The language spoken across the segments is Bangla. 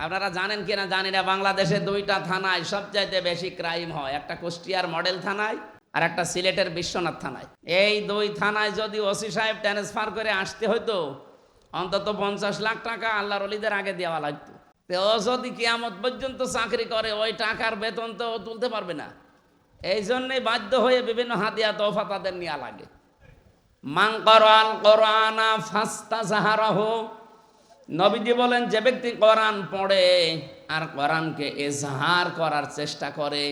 আপনারা জানেন কিনা জানি না, বাংলাদেশে দুইটা থানায় সবচাইতে বেশি ক্রাইম হয়, একটা কুষ্টিয়ার মডেল থানায় আর একটা সিলেটের বিশ্বনাথ থানায়। এই দুই থানায় যদি ওসি সাহেব ট্রান্সফার করে আসতে হইতো, অন্তত 50 লাখ টাকা আল্লাহর ওলিদের আগে দেওয়া লাগতো। তো ও যদি কিয়ামত পর্যন্ত চাকরি করে, ওই টাকার বেতন তো ও তুলতে পারবে না। এই জন্যই বাধ্য হয়ে বিভিন্ন হাদিয়া তোফা তাদের নেওয়া লাগে। মান করাল কোরআনা ফাস্তাজাহারাহু, নবীজি বলেন যে ব্যক্তি কোরআন পড়ে আর কোরআনকে ইজহার করার চেষ্টা করে।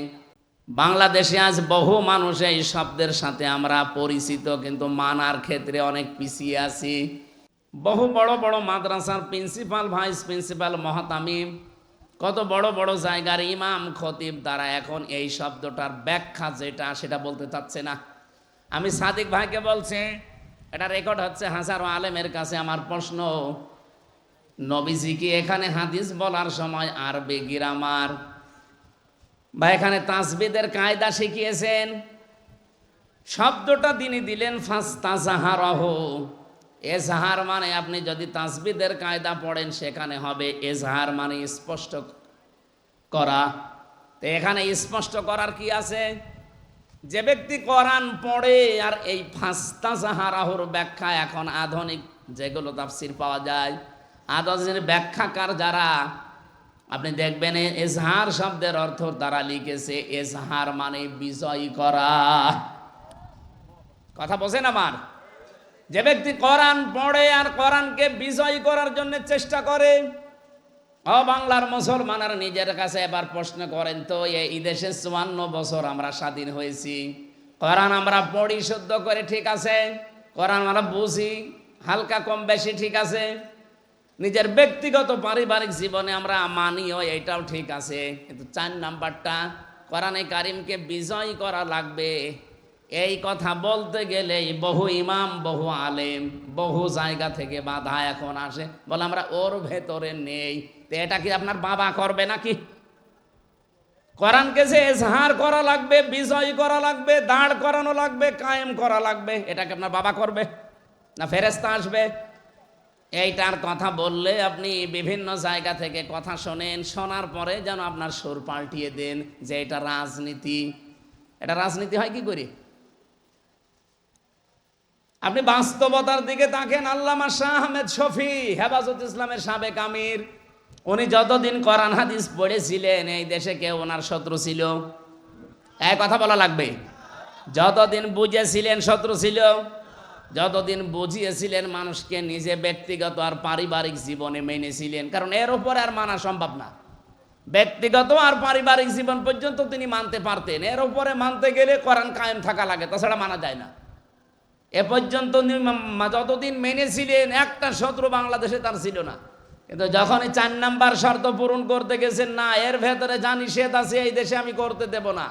বাংলাদেশে আজ বহু মানুষ এই শব্দের সাথে আমরা পরিচিত, কিন্তু মানার ক্ষেত্রে অনেক পিছিয়ে আছি। বহু বড় বড় মাদ্রাসার প্রিন্সিপাল, ভাইস প্রিন্সিপাল, মহতামিম, কত বড় বড় জায়গার ইমাম খতিব, তারা এখন এই শব্দটার ব্যাখ্যা যেটা সেটা বলতে চাচ্ছে না। আমি সাদিক ভাইকে বলছি, এটা রেকর্ড হচ্ছে হাজারো আলেমের কাছে। আমার প্রশ্ন, নবীজি কি এখানে হাদিস বলার সময় আরবি গ্রামার বা এখানে তাসবিদের কায়দা শিখিয়েছেন? শব্দটা তিনি দিলেন ফাস্তাজাহারাহু। এজহার মানে আপনি যদি তাসবিদের কায়দা পড়েন সেখানে হবে এজহার মানে স্পষ্ট করা। তো এখানে স্পষ্ট করার কি আছে? যে ব্যক্তি কোরআন পড়ে আর এই ফাস্তাজাহারাহুর ব্যাখ্যা এখন আধুনিক যেগুলো তাফসীর পাওয়া যায়, আধুনিক ব্যাখ্যাকার যারা, আপনি দেখবেন এজহার শব্দের অর্থ তারা লিখেছে এজহার মানে বিজয় করা। কথা বোঝেন আমার? যে ব্যক্তি কোরআন পড়ে আর কোরআনকে বিজয় করার জন্য চেষ্টা করে। ও বাংলার মুসলমানের নিজের কাছে এবার প্রশ্ন করেন তো, এই দেশে 54 বছর আমরা স্বাধীন হয়েছি, কোরআন আমরা পড়ি শুদ্ধ করে, ঠিক আছে, কোরআন আমরা বুঝি হালকা কম বেশি, ঠিক আছে, নিজের ব্যক্তিগত পারিবারিক জীবনে আমরা মানিও, এটাও ঠিক আছে, কিন্তু 4 নাম্বারটা কোরআনে কারিমকে বিজয় করা লাগবে, এই কথা বলতে গেলেই বহু ইমাম, বহু আলেম, বহু জায়গা থেকে বাধা এখন আসে, বলে আমরা ওর ভেতরে নেই। তো এটা কি আপনার বাবা করবে নাকি? কোরআনকে যে এজহার করা লাগবে, বিজয় করা লাগবে, দাঁড় করানো লাগবে, কায়েম করা লাগবে, এটা কি আপনার বাবা করবে না ফেরেশতা আসবে? এইটার কথা বললে আপনি বিভিন্ন জায়গা থেকে কথা শোনেন, শোনার পরে যেন আপনার সুর পাল্টিয়ে দেন যে এটা রাজনীতি। এটা রাজনীতি হয় কি করে? আপনি বাস্তবতার দিকে তাকেন। আল্লামা শাহ আহমেদ শফি, হেফাজত ইসলামের সাবেক আমির, উনি যতদিন কোরআন হাদিস পড়েছিলেন এই দেশে কেউ ওনার শত্রু ছিল? এক কথা বলা লাগবে। যতদিন বুঝেছিলেন শত্রু ছিল, যতদিন বুঝিয়েছিলেন মানুষকে নিজে ব্যক্তিগত আর পারিবারিক জীবনে মেনেছিলেন, কারণ এর উপরে আর মানা সম্ভব না। ব্যক্তিগত আর পারিবারিক জীবন পর্যন্ত তিনি মানতে পারতেন, এর উপরে মানতে গেলে কোরআন কায়েম থাকা লাগে, তাছাড়া মানা যায় না। এ পর্যন্ত যতদিন মেনেছিলেন একটা শত্রু বাংলাদেশে তার ছিল না, কিন্তু যখনই 4 নাম্বার শর্ত পূরণ করতে গেছেন, না এর ভেতরে যা নিষেধ আছে এই দেশে আমি করতে দেব না,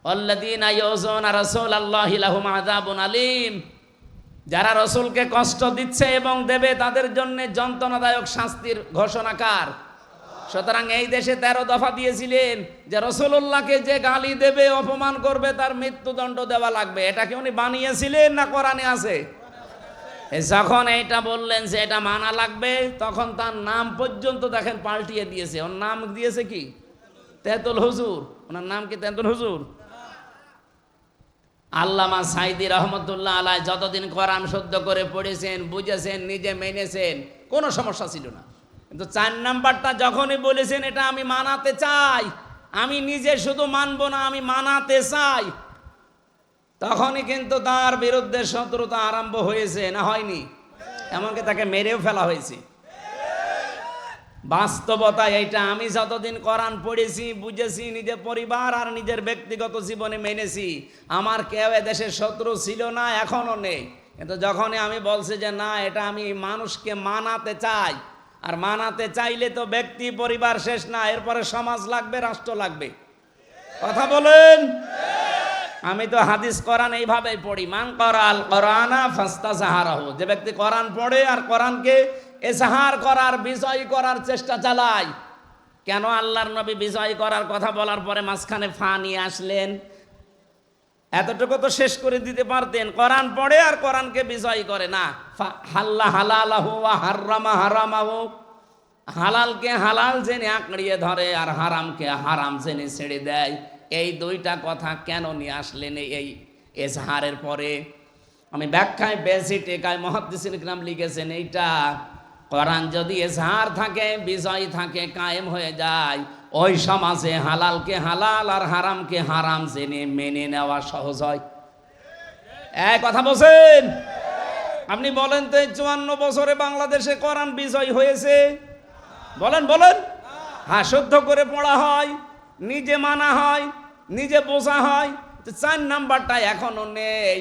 আল্লাযীনা ইউযুনা রাসূলাল্লাহি লাহুম আযাবুন আলীম, যারা রসুলকে কষ্ট দিচ্ছে এবং দেবে তাদের জন্য যন্ত্রণাদায়ক শাস্তির ঘোষণাকার। সুতরাং এই দেশে 13 দফা দিয়েছিলেন যে রসুল্লাহকে যে গালি দেবে, অপমান করবে তার মৃত্যুদণ্ড দেওয়া লাগবে। এটা কি উনি বানিয়েছিলেন না কোরআনে আছে? যখন এইটা বললেন যে এটা মানা লাগবে, তখন তার নাম পর্যন্ত দেখেন পাল্টিয়ে দিয়েছে। ওর নাম দিয়েছে কি? তেঁতুল হুজুর। ওনার নাম কি তেঁতুল হুজুর? আল্লামা সাইদি রহমতুল্লাহ আলাই যতদিন কোরআন শুদ্ধ করে পড়েছেন, বুঝেছেন, নিজে মেনেছেন, কোনো সমস্যা ছিল না। কিন্তু 4 নাম্বারটা যখনই বলেছেন এটা আমি মানাতে চাই, আমি নিজে শুধু মানবো না, আমি মানাতে চাই, তখনই কিন্তু তার বিরুদ্ধে শত্রুতা আরম্ভ হয়েছে, না হয়নি? এমনকি তাকে মেরেও ফেলা হয়েছে। বাস্তবতা এইটা। আমি যতদিন কোরআন পড়েছি, বুঝেছি, নিজের পরিবার আর নিজের ব্যক্তিগত জীবনে মেনেছি, আমার কেউ এদেশের শত্রু ছিল না, এখনো নেই। কিন্তু যখনই আমি বলছি যে না এটা আমি মানুষকে মানাতে চাই, আর মানাতে চাইলে তো ব্যক্তি পরিবার শেষ না, এরপরে সমাজ লাগবে, রাষ্ট্র লাগবে। কথা বলেন। আমি তো হাদিস কোরআন এইভাবেই পড়ি, মান করাল কোরআনা ফাস্তাজাহারাহু, যে ব্যক্তি কোরআন পড়ে আর কোরআনকে এজহার করার, বিজয় করার চেষ্টা চালায়। কেন আল্লাহর নবী বিজয় করার কথা বলার পরে মাঝখানে ফা নিয়ে আসলেন? এতটুকু তো শেষ করে দিতে পারতেন, কোরআন পড়ে আর কোরআনকে বিজয় করে না। হাল্লা হালালাহু ওয়া হাররামা হারামাহু, হালালকে হালাল জেনে আঁকড়িয়ে ধরে আর হারামকে হারাম জেনে ছেড়ে দেয়। এই দুইটা কথা কেন নিয়ে আসলেন এই এজহারের পরে? আমি ব্যাখ্যায় বেশি টেকায় মুহাদ্দিসিন কিরাম লিখেছেন, এইটা কোরআন যদি এজহার থাকে, বিজয় থাকে, কায়েম হয়ে যায়, ওই সমাজে হালালকে হালাল আর হারামকে হারাম জেনে মেনে নেওয়া সহজ হয়। এই কথা বলছেন আপনি? বলেন তো, 54 বছরে বাংলাদেশে কোরআন বিজয় হয়েছে? বলেন বলেন। হ্যাঁ, শুদ্ধ করে পড়া হয়, নিজে মানা হয়, নিজে বোঝা হয়। 4 নাম্বারটা এখনো নেই।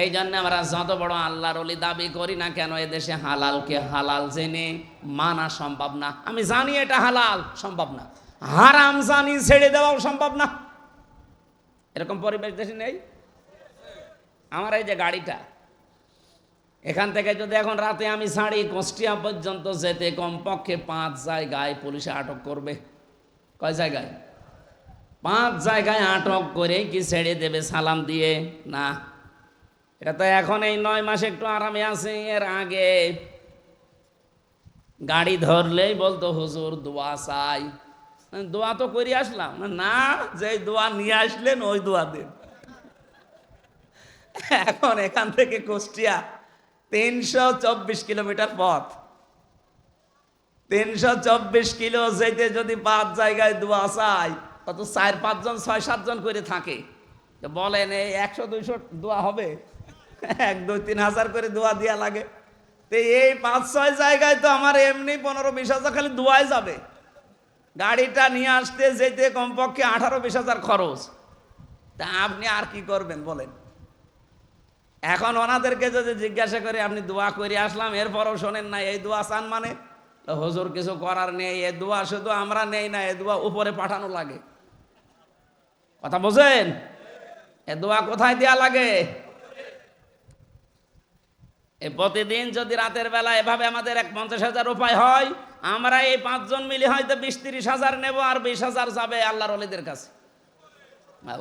এই জন্য আমরা যত বড় আল্লাহর ওলি দাবি করি না কেন, এদেশে হালালকে হালাল জেনে মানা সম্ভব না। আমি জানি এটা হালাল, সম্ভব না। হারাম জানি, ছেড়ে দেওয়াও সম্ভব না। এরকম পরিবেশ দেশে নেই। আমার এই যে গাড়িটা, এখান থেকে যদি এখন রাতে আমি ছাড়ি, কুষ্টিয়া পর্যন্ত যেতে কমপক্ষে 5 জায়গায় পুলিশে আটক করবে। কয় জায়গায়? 5 জায়গায় আটক করে কি ছেড়ে দেবে সালাম দিয়ে? না। এটা তো এখন এই 9 মাস একটু আরামে আছে। এর আগে গাড়ি ধরলেই বলতো, হুজুর দোয়া চাই। দোয়া তো করে আসলাম না, যে দোয়া নিয়ে আসলেন ওই দোয়া দেন। এখন এখান থেকে কুষ্টিয়া 324 কিলোমিটার পথ। 324 কিলো যেতে যদি 5 জায়গায় দোয়া চাই, কত 4-5 জন 6-7 জন করে থাকে। বলেন এই 100-200 দোয়া হবে? 1-2-3 হাজার করে দোয়া দিয়া লাগে। তো এই 5-6 জায়গায় তো আমার এমনি 15-20 হাজার খালি দোয়াই যাবে। গাড়িটা নিয়ে আসতে যেতে কমপক্ষে 18-20 হাজার খরচ। তা আপনি আর কি করবেন বলেন? এখন ওনাদেরকে যদি জিজ্ঞাসা করে আপনি দোয়া করে আসলাম, এরপরও শোনেন না এই দোয়া চান, মানে হুজুর কিছু করার নেই, এ দোয়া শুধু আমরা নেই না, এ দোয়া উপরে পাঠানো লাগে। কথা বোঝেন? এ দোয়া কোথায় দেয়া লাগে? প্রতিদিন যদি রাতের বেলা এভাবে আমাদের 50,000 উপায় হয়, আমরা এই 5 জন মিলে হয়তো 20-30 হাজার নেব, আর 20 হাজার যাবে আল্লাহর ওলিদের কাছে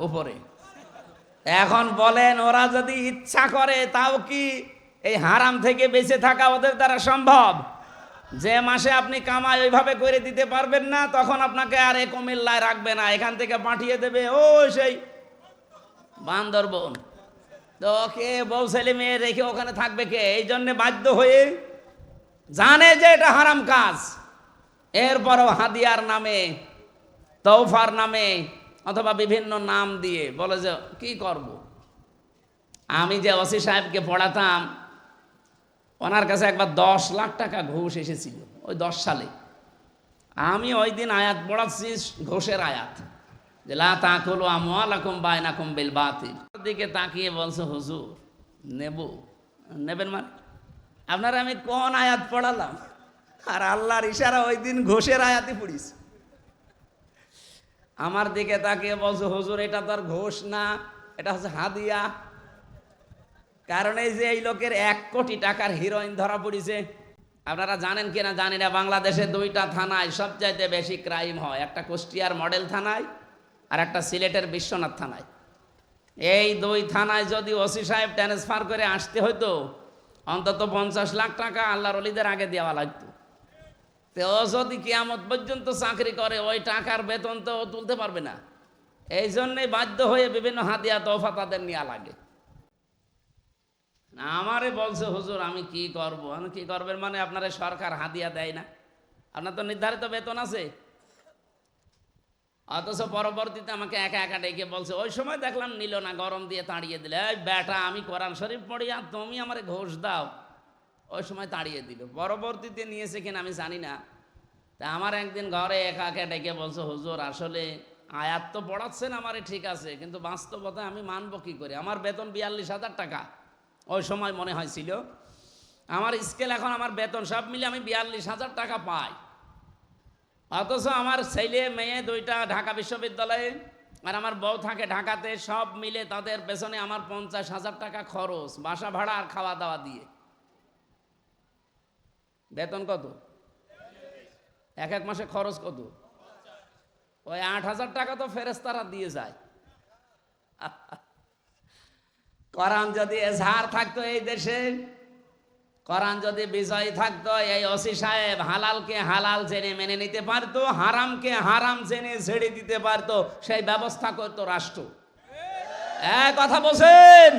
উপরে। এখন বলেন, ওরা যদি ইচ্ছা করে তাও কি এই হারাম থেকে বেঁচে থাকা ওদের দ্বারা সম্ভব? যে মাসে আপনি কামাই ওইভাবে করে দিতে পারবেন না, তখন আপনাকে আর এই কুমিল্লায় রাখবে না, এখান থেকে পাঠিয়ে দেবে ও সেই বান্দরবন। তো কে বউ ছেলে মেয়ে রেখে ওখানে থাকবে কে? এই জন্য বাধ্য হয়ে জানে যে এটা হারাম কাজ, এরপরও হাদিয়ার নামে, তৌফার নামে অথবা বিভিন্ন নাম দিয়ে বলে যে কি করব। আমি যে ওসি সাহেবকে পড়াতাম, ওনার কাছে একবার 10 লাখ টাকা ঘুষ এসেছিল ওই 10 সালে। আমি ওই দিন আয়াত পড়াচ্ছি, ঘুষের আয়াত, যে লা তাকুলু আমওয়ালাকুম বাইনাকুম বিল বাতিল। দিকে তাকিয়ে বলছে, হুজুর নেবেন মানে? আপনারা আমি কোন আয়াত পড়ালাম? আর আল্লাহর ইশারা ওই দিন ঘুষের আয়াতই পড়িস। আমার দিকে তাকিয়ে বলছে, হুজুর এটা তো আর ঘুষ না, এটা হচ্ছে হাদিয়া। কারণ এই যে এই লোকের 1 কোটি টাকার হিরোইন ধরা পড়েছে। আপনারা জানেন কিনা জানি না, বাংলাদেশে 2টা থানায় সবচাইতে বেশি ক্রাইম হয়, একটা কুষ্টিয়ার মডেল থানায় আর একটা সিলেটের বিশ্বনাথ থানায়। এই 2 থানায় যদি ওসি সাহেব ট্রান্সফার করে আসতে হইতো, অন্তত 50 লাখ টাকা আল্লাহর ওলিদের আগে দেওয়া লাগতো। তো ও যদি কিয়ামত পর্যন্ত চাকরি করে, ওই টাকার বেতন তো ও তুলতে পারবে না। এই জন্যই বাধ্য হয়ে বিভিন্ন হাদিয়া তোফা তাদের নেওয়া লাগে। আমারে বলছে, হুজুর আমি কি করব? আমি কি করবেন মানে, আপনারা সরকার হাদিয়া দেয় না, আপনার তো নির্ধারিত বেতন আছে। অথচ পরবর্তীতে আমাকে একা একা ডেকে বলছে, ওই সময় দেখলাম নিল না, গরম দিয়ে তাড়িয়ে দিলে। এই বেটা, আমি কোরআন শরীফ পড়ি আর তুমি আমারে ঘুষ দাও। ওই সময় তাড়িয়ে দিল। পরবর্তীতে নিয়েছে কিনা আমি জানি না। তা আমার একদিন ঘরে একা একা ডেকে বলছে, হুজুর আসলে আয়াত তো পড়াচ্ছেন আমারে ঠিক আছে, কিন্তু বাস্তবতা আমি মানবো কি করে? আমার বেতন 42,000 টাকা ওই সময় মনে হয়েছিল। আমার স্কেল এখন আমার বেতন সব মিলে আমি 42,000 টাকা পাই। অথচ আমার ছেলে মেয়ে 2টা ঢাকা বিশ্ববিদ্যালয়ে, আর আমার বউ থাকে ঢাকাতে, সব মিলে তাদের পেছনে আমার 50,000 টাকা খরচ, বাসা ভাড়া আর খাওয়া দাওয়া দিয়ে। বেতন কত? এক মাসে খরচ কত? ওই 8,000 টাকা তো ফেরেশতারা দিয়ে যায়। কোরআন যদি এজহার থাকতো এই দেশে, কোরআন যদি বিজয়ী থাকতো এই ওসি সাহেব হালালকে হালাল জেনে মেনে নিতে পারতো, হারামকে হারাম জেনে ছেড়ে দিতে পারতো, সেই ব্যবস্থা করতো রাষ্ট্র। কথা বলছেন?